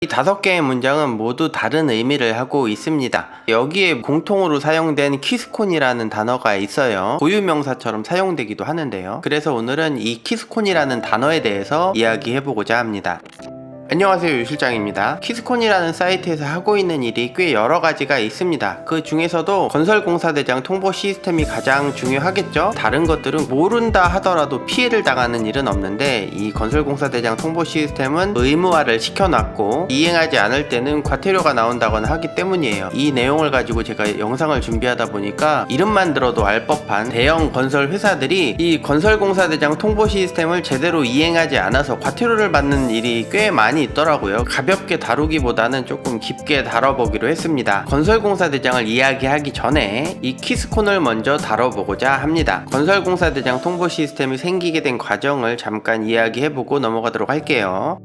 이 5개의 문장은 모두 다른 의미를 하고 있습니다. 여기에 공통으로 사용된 키스콘이라는 단어가 있어요. 고유명사처럼 사용되기도 하는데요. 그래서 오늘은 이 키스콘이라는 단어에 대해서 이야기해보고자 합니다. 안녕하세요, 유실장입니다. 키스콘이라는 사이트에서 하고 있는 일이 꽤 여러 가지가 있습니다. 그 중에서도 건설공사대장 통보 시스템이 가장 중요하겠죠. 다른 것들은 모른다 하더라도 피해를 당하는 일은 없는데 이 건설공사대장 통보 시스템은 의무화를 시켜놨고 이행하지 않을 때는 과태료가 나온다거나 하기 때문이에요. 이 내용을 가지고 제가 영상을 준비하다 보니까 이름만 들어도 알 법한 대형 건설 회사들이 이 건설공사대장 통보 시스템을 제대로 이행하지 않아서 과태료를 받는 일이 꽤 많이 있더라고요. 가볍게 다루기보다는 조금 깊게 다뤄보기로 했습니다. 건설공사대장을 이야기하기 전에 이 키스콘을 먼저 다뤄보고자 합니다. 건설공사대장 통보 시스템이 생기게 된 과정을 잠깐 이야기해보고 넘어가도록 할게요.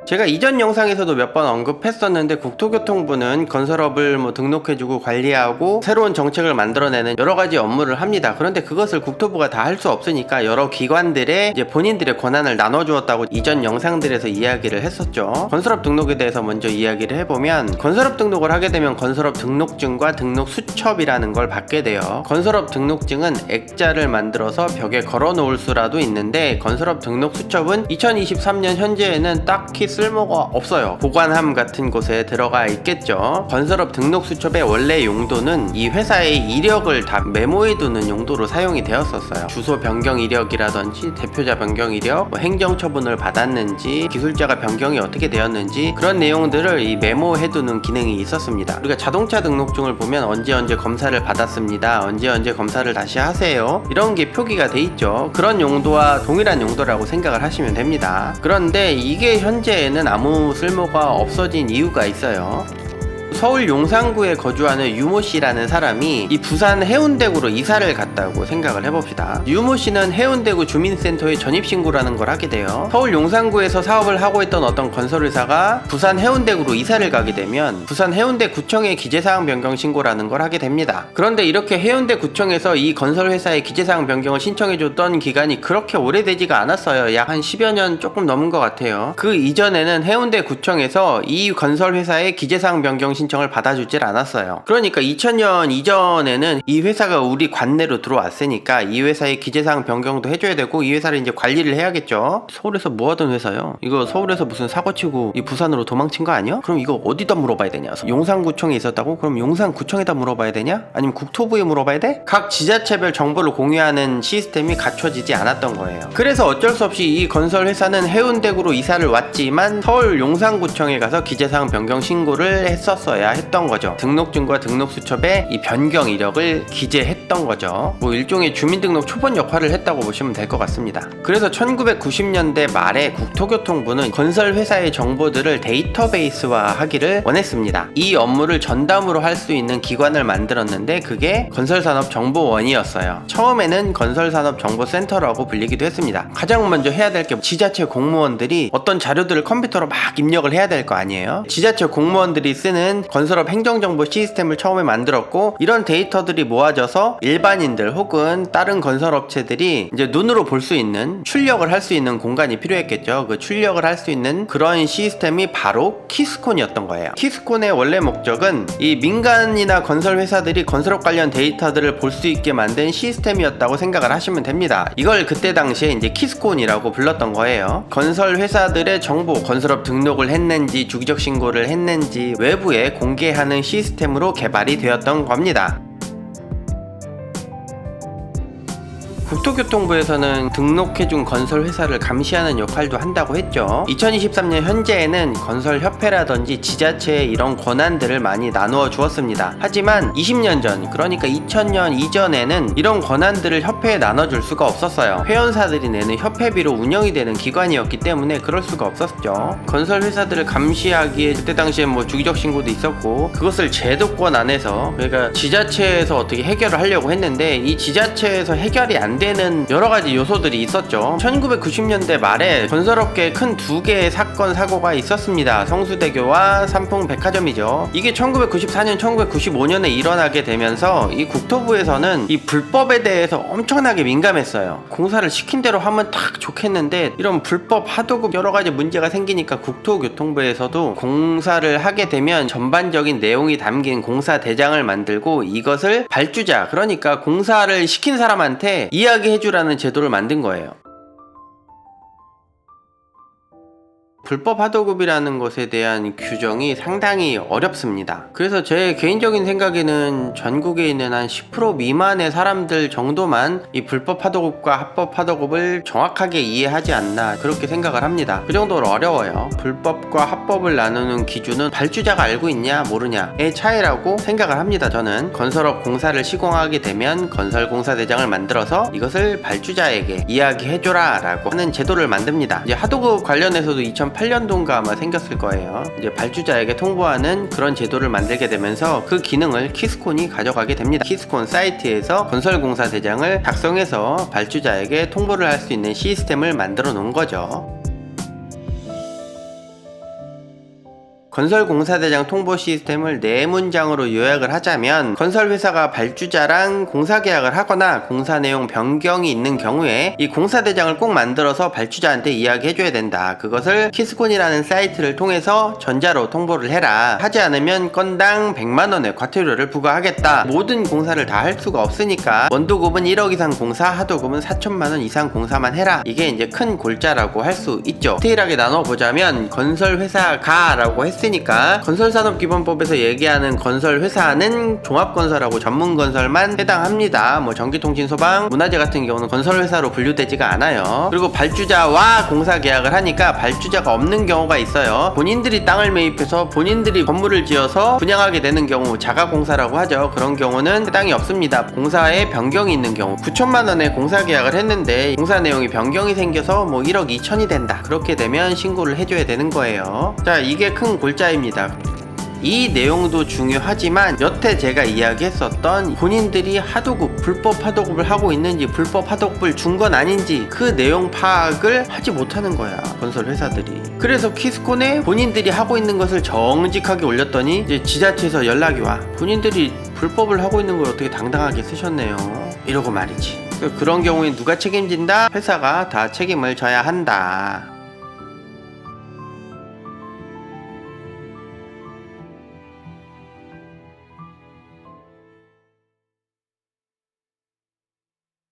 제가 이전 영상에서도 몇 번 언급했었는데 국토교통부는 건설업을 등록해주고 관리하고 새로운 정책을 만들어내는 여러가지 업무를 합니다. 그런데 그것을 국토부가 다 할 수 없으니까 여러 기관들의 이제 본인들의 권한을 나눠주었다고 이전 영상들에서 이야기를 했었죠. 건설업 등록에 대해서 먼저 이야기를 해보면 건설업 등록을 하게 되면 건설업 등록증과 등록 수첩이라는 걸 받게 돼요. 건설업 등록증은 액자를 만들어서 벽에 걸어 놓을 수라도 있는데 건설업 등록 수첩은 2023년 현재에는 딱히 쓸모가 없어요. 보관함 같은 곳에 들어가 있겠죠. 건설업 등록 수첩의 원래 용도는 이 회사의 이력을 다 메모해두는 용도로 사용이 되었었어요. 주소 변경 이력이라든지 대표자 변경 이력, 행정처분을 받았는지, 기술자가 변경이 어떻게 되었는지 그런 내용들을 이 메모해두는 기능이 있었습니다. 우리가 자동차 등록증을 보면 언제 검사를 받았습니다. 언제 검사를 다시 하세요. 이런 게 표기가 돼 있죠. 그런 용도와 동일한 용도라고 생각을 하시면 됩니다. 그런데 이게 현재에는 아무 쓸모가 없어진 이유가 있어요. 서울 용산구에 거주하는 유모씨라는 사람이 이 부산 해운대구로 이사를 갔다고 생각을 해봅시다. 유모씨는 해운대구 주민센터에 전입신고라는 걸 하게 돼요. 서울 용산구에서 사업을 하고 있던 어떤 건설회사가 부산 해운대구로 이사를 가게 되면 부산 해운대구청에 기재사항 변경 신고라는 걸 하게 됩니다. 그런데 이렇게 해운대구청에서 이 건설회사의 기재사항 변경을 신청해줬던 기간이 그렇게 오래되지가 않았어요. 약 한 10여 년 조금 넘은 것 같아요. 그 이전에는 해운대구청에서 이 건설회사의 기재사항 변경 신청을 받아주질 않았어요. 그러니까 2000년 이전에는 이 회사가 우리 관내로 들어왔으니까 이 회사의 기재사항 변경도 해줘야 되고 이 회사를 이제 관리를 해야겠죠. 서울에서 뭐 하던 회사요? 이거 서울에서 무슨 사고치고 이 부산으로 도망친 거 아니야? 그럼 이거 어디다 물어봐야 되냐? 용산구청에 있었다고? 그럼 용산구청에다 물어봐야 되냐? 아니면 국토부에 물어봐야 돼? 각 지자체별 정보를 공유하는 시스템이 갖춰지지 않았던 거예요. 그래서 어쩔 수 없이 이 건설회사는 해운대구로 이사를 왔지만 서울 용산구청에 가서 기재사항 변경 신고를 했었어요. 했던 거죠. 등록증과 등록수첩에 이 변경 이력을 기재했던 거죠. 일종의 주민등록 초본 역할을 했다고 보시면 될 것 같습니다. 그래서 1990년대 말에 국토교통부는 건설회사의 정보들을 데이터베이스화 하기를 원했습니다. 이 업무를 전담으로 할 수 있는 기관을 만들었는데 그게 건설산업정보원이었어요. 처음에는 건설산업정보센터라고 불리기도 했습니다. 가장 먼저 해야 될 게 지자체 공무원들이 어떤 자료들을 컴퓨터로 막 입력을 해야 될 거 아니에요. 지자체 공무원들이 쓰는 건설업 행정정보 시스템을 처음에 만들었고 이런 데이터들이 모아져서 일반인들 혹은 다른 건설업체들이 이제 눈으로 볼 수 있는 출력을 할 수 있는 공간이 필요했겠죠. 그 출력을 할 수 있는 그런 시스템이 바로 키스콘이었던 거예요. 키스콘의 원래 목적은 이 민간이나 건설회사들이 건설업 관련 데이터들을 볼 수 있게 만든 시스템이었다고 생각을 하시면 됩니다. 이걸 그때 당시에 이제 키스콘이라고 불렀던 거예요. 건설회사들의 정보, 건설업 등록을 했는지 주기적 신고를 했는지 외부에 공개하는 시스템으로 개발이 되었던 겁니다. 국토교통부에서는 등록해준 건설회사를 감시하는 역할도 한다고 했죠. 2023년 현재에는 건설협회라든지 지자체에 이런 권한들을 많이 나누어 주었습니다. 하지만 20년 전, 그러니까 2000년 이전에는 이런 권한들을 협회에 나눠줄 수가 없었어요. 회원사들이 내는 협회비로 운영이 되는 기관이었기 때문에 그럴 수가 없었죠. 건설회사들을 감시하기에 그때 당시에 주기적 신고도 있었고 그것을 제도권 안에서 그러니까 지자체에서 어떻게 해결을 하려고 했는데 이 지자체에서 해결이 안 되는 여러 가지 요소들이 있었죠. 1990년대 말에 건설업계에 큰 두 개의 사건 사고가 있었습니다. 성수대교와 삼풍백화점이죠. 이게 1994년 1995년에 일어나게 되면서 이 국토부에서는 이 불법에 대해서 엄청나게 민감했어요. 공사를 시킨 대로 하면 딱 좋겠는데 이런 불법 하도급 여러 가지 문제가 생기니까 국토교통부에서도 공사를 하게 되면 전반적인 내용이 담긴 공사 대장을 만들고 이것을 발주자, 그러니까 공사를 시킨 사람한테 이야기해주라는 제도를 만든 거예요. 불법 하도급이라는 것에 대한 규정이 상당히 어렵습니다. 그래서 제 개인적인 생각에는 전국에 있는 한 10% 미만의 사람들 정도만 이 불법 하도급과 합법 하도급을 정확하게 이해하지 않나 그렇게 생각을 합니다. 그 정도로 어려워요. 불법과 합법을 나누는 기준은 발주자가 알고 있냐 모르냐의 차이라고 생각을 합니다. 저는 건설업 공사를 시공하게 되면 건설공사대장을 만들어서 이것을 발주자에게 이야기해줘라 라고 하는 제도를 만듭니다. 이제 하도급 관련해서도 2008년도인가 아마 생겼을 거예요. 이제 발주자에게 통보하는 그런 제도를 만들게 되면서 그 기능을 키스콘이 가져가게 됩니다. 키스콘 사이트에서 건설공사 대장을 작성해서 발주자에게 통보를 할 수 있는 시스템을 만들어 놓은 거죠. 건설공사대장 통보 시스템을 네 문장으로 요약을 하자면, 건설회사가 발주자랑 공사계약을 하거나 공사 내용 변경이 있는 경우에 이 공사대장을 꼭 만들어서 발주자한테 이야기해줘야 된다. 그것을 키스콘이라는 사이트를 통해서 전자로 통보를 해라. 하지 않으면 건당 100만원의 과태료를 부과하겠다. 모든 공사를 다 할 수가 없으니까 원도급은 1억 이상 공사, 하도급은 4천만원 이상 공사만 해라. 이게 이제 큰 골자라고 할 수 있죠. 디테일하게 나눠보자면, 건설회사가 라고 했으니까 건설산업기본법에서 얘기하는 건설회사는 종합건설하고 전문건설만 해당합니다. 뭐 전기통신, 소방, 문화재 같은 경우는 건설회사로 분류되지가 않아요. 그리고 발주자와 공사계약을 하니까 발주자가 없는 경우가 있어요. 본인들이 땅을 매입해서 본인들이 건물을 지어서 분양하게 되는 경우, 자가공사라고 하죠. 그런 경우는 해당이 없습니다. 공사에 변경이 있는 경우, 9천만원에 공사계약을 했는데 공사 내용이 변경이 생겨서 뭐 1억 2천이 된다. 그렇게 되면 신고를 해줘야 되는 거예요. 자, 이게 큰 골자입니다. 이 내용도 중요하지만 여태 제가 이야기했었던 본인들이 하도급, 불법 하도급을 하고 있는지 불법 하도급을 준 건 아닌지 그 내용 파악을 하지 못하는 거야, 건설회사들이. 그래서 키스콘에 본인들이 하고 있는 것을 정직하게 올렸더니 이제 지자체에서 연락이 와. 본인들이 불법을 하고 있는 걸 어떻게 당당하게 쓰셨네요, 이러고 말이지. 그런 경우에 누가 책임진다? 회사가 다 책임을 져야 한다.